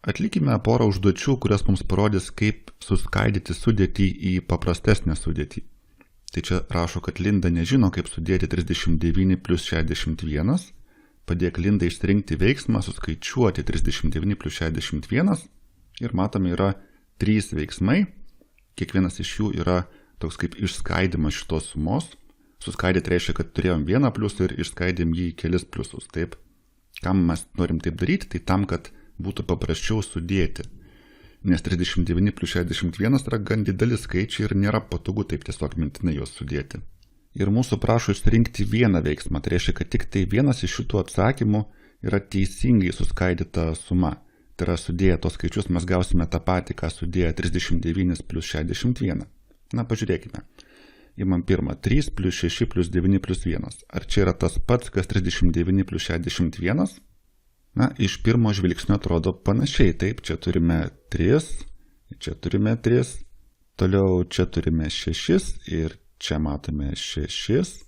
Atlikime porą užduočių, kurios mums parodys, kaip suskaidyti sudėtį į paprastesnę sudėtį. Tai čia rašo, kad Linda nežino, kaip sudėti 39 plus 61. Padėk Linda išsirinkti veiksmą, suskaičiuoti 39 plus 61. Ir matome, yra 3 veiksmai. Kiekvienas iš jų yra toks kaip išskaidimas šitos sumos. Suskaidyti reiškia, kad turėjom vieną pliusą ir išskaidėm jį į kelis pliusus. Taip, kam mes norim taip daryti? Tai tam, kad būtų paprasčiau sudėti. Nes 39 plus 61 yra gan didelis skaičiai ir nėra patogu taip tiesiog mintinai juos sudėti. Ir mūsų prašo išsirinkti vieną veiksmą. Tai reiškia, kad tik tai vienas iš šitų atsakymų yra teisingai suskaidyta suma. Tai yra sudėję tos skaičius mes gausime tą patį, ką sudėję 39 plus 61. Na, pažiūrėkime. Imam pirmą 3 plus 6 plus 9 plus 1. Ar čia yra tas pats, kas 39 plus 61? Na, iš pirmo žvilgsnio atrodo panašiai. Taip, čia turime 3, čia turime 3, toliau čia turime 6 ir čia matome 6.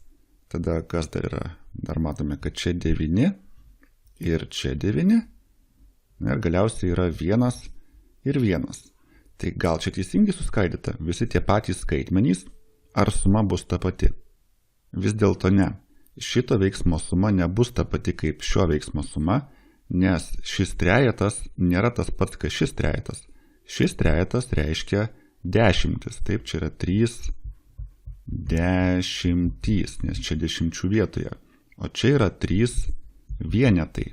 Tada kas dar yra? Dar matome, kad čia 9 ir čia 9. Na, ir galiausiai yra 1 ir 1. Tai gal čia teisingai suskaidyta? Visi tie patys skaitmenys? Ar suma bus ta pati? Vis dėlto ne. Šito veiksmo suma nebus ta pati kaip šio veiksmo suma, nes šis trejetas nėra tas pats, kas šis trejetas. Šis trejetas reiškia dešimtis. Taip, čia yra 3 dešimtys, nes čia dešimčių vietoje. O čia yra 3 vienetai.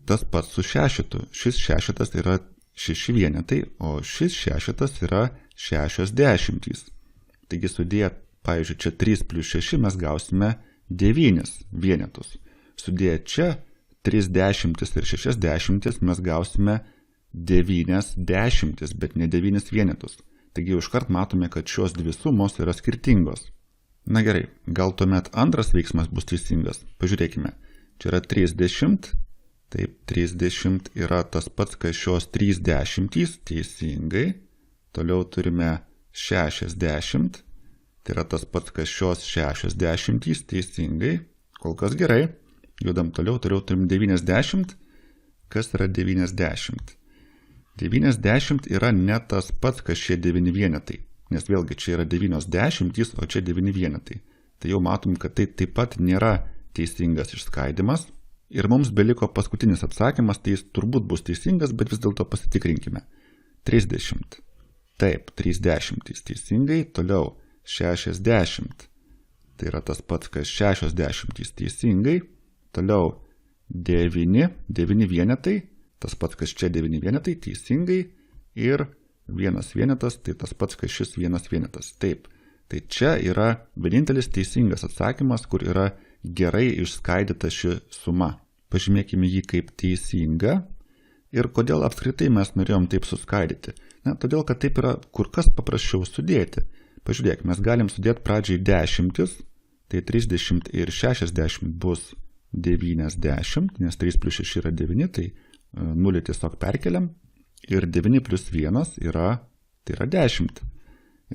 Tas pats su šešitu. Šis šešitas yra 6 vienetai, o šis šešitas yra 6 dešimtys. Taigi sudėję, pavyzdžiui, čia 3 plus 6 mes gausime 9 vienetus. Sudėję čia 3 dešimtis ir 6 dešimtis mes gausime 9 dešimtis, bet ne 9 vienetus. Taigi iškart matome, kad šios dvi sumos yra skirtingos. Na gerai, gal tuomet antras veiksmas bus teisingas. Pažiūrėkime, čia yra 30, taip, 30 yra tas pats, kas šios 3 dešimtys, teisingai. Toliau turime 60, tai yra tas pats, kas šios 60, teisingai. Kol kas gerai, judam toliau turim 90, kas yra 90. 90 yra ne tas pats, kas šie 9 vienetai, nes vėlgi čia yra 9 dešimtys, o čia 9 vienetai. Tai jau matom, kad tai taip pat nėra teisingas išskaidimas. Ir mums beliko paskutinis atsakymas, tai jis turbūt bus teisingas, bet vis dėlto pasitikrinkime. 30. Taip, 30 teisingai, toliau 60. Tai yra tas pats, kas 60 teisingai, toliau 9 vienetai, tas pats, kas čia 9 vienetai teisingai ir 1 vienetas, tai tas pats, kas šis 1 vienetas. Taip, tai čia yra vienintelis teisingas atsakymas, kur yra gerai išskaidyta ši suma. Pažymėkime jį kaip teisingą. Ir kodėl apskritai mes norėjom taip suskaidyti? Na, todėl, kad taip yra kur kas paprasčiau sudėti. Pažiūrėk, mes galim sudėti pradžiai dešimtis, tai 30 ir 60 bus 90, nes 3 plus 6 yra 9, tai 0 tiesiog perkeliam. Ir 9 plus 1 yra 10.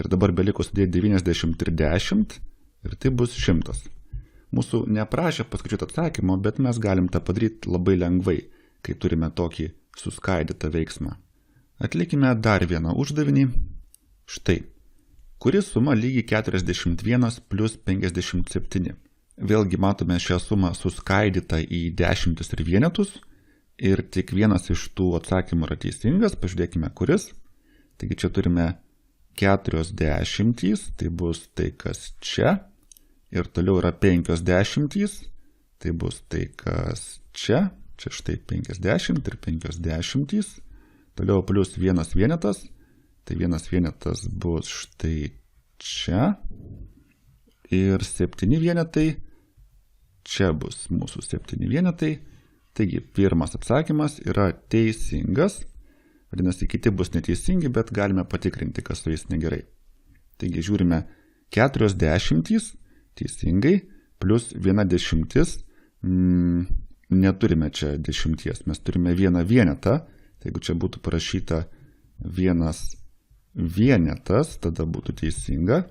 Ir dabar beliko sudėti 90 ir 10, ir tai bus 100. Mūsų neprašė paskaičiuoti atsakymo, bet mes galim tą padaryti labai lengvai, kai turime tokį suskaidytą veiksmą. Atlikime dar vieną uždavinį. Štai, kuri suma lygi 41 plus 57. Vėlgi matome šią sumą suskaidytą į dešimtis ir vienetus ir tik vienas iš tų atsakymų yra teisingas. Pažiūrėkime, kuris. Taigi čia turime 4 dešimtys, tai bus tai, kas čia. Ir toliau yra 5 dešimtys, tai bus tai, kas čia. Čia štai 50 ir 5 dešimtys. Toliau plus 1 vienetas, tai 1 vienetas bus štai čia. Ir 7 vienetai, čia bus mūsų 7 vienetai. Taigi, pirmas atsakymas yra teisingas. Vadinasi, kiti bus neteisingi, bet galime patikrinti, kas su jais negerai. Taigi, žiūrime 4 dešimtys, teisingai, plus 1 dešimtis. Neturime čia dešimties, mes turime 1 vienetą. Tai jeigu čia būtų parašyta 1 vienetas, tada būtų teisinga.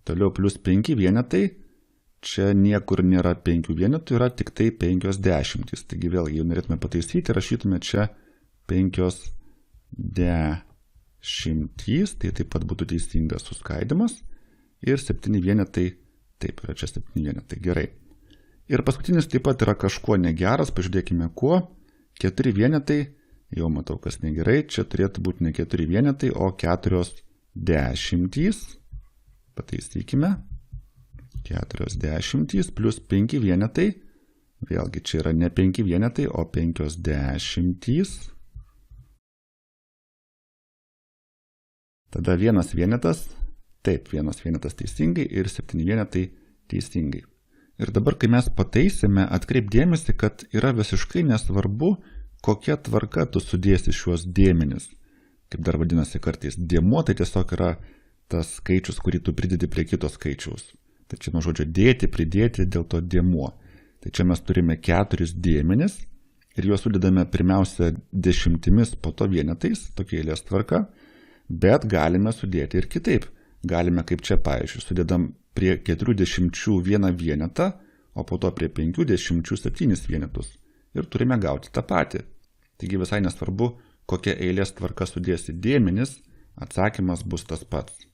Toliau plus 5 vienetai, čia niekur nėra 5 vienetų, yra tik tai 5 dešimtys. Taigi vėlgi, jeigu norėtume pataisyti, rašytume čia 50, tai taip pat būtų teisingas suskaidimas. Ir 7 vienetai, taip yra čia 7 vienetai, gerai. Ir paskutinis taip pat yra kažkuo negeras, pažiūrėkime kuo. 4 vienetai, jau matau kas negerai, čia turėtų būti ne 4 vienetai, o 4 dešimtys. Pataisykime. 4 dešimtys plus 5 vienetai. Vėlgi čia yra ne 5 vienetai, o 5 dešimtys. Tada 1 vienetas. Taip, 1 vienetas teisingai ir 7 vienetai teisingai. Ir dabar, kai mes pataisėme, atkreip dėmesį, kad yra visiškai nesvarbu, kokia tvarka tu sudėsi šiuos dėmenis. Kaip dar vadinasi kartais, dėmuo tai tiesiog yra tas skaičius, kurį tu pridedi prie kito skaičiaus. Tai čia nuo žodžio dėti, pridėti, dėl to dėmuo. Tai čia mes turime 4 dėmenis ir juos sudedame pirmiausia dešimtimis, po to vienetais, tokia eilės tvarka, bet galime sudėti ir kitaip. Galime kaip čia, pavyzdžiui, sudedam prie 40 vieną vienetą, o po to prie 50 7 vienetus. Ir turime gauti tą patį. Taigi visai nesvarbu, kokia eilės tvarka sudėsi dėmenis, atsakymas bus tas pats.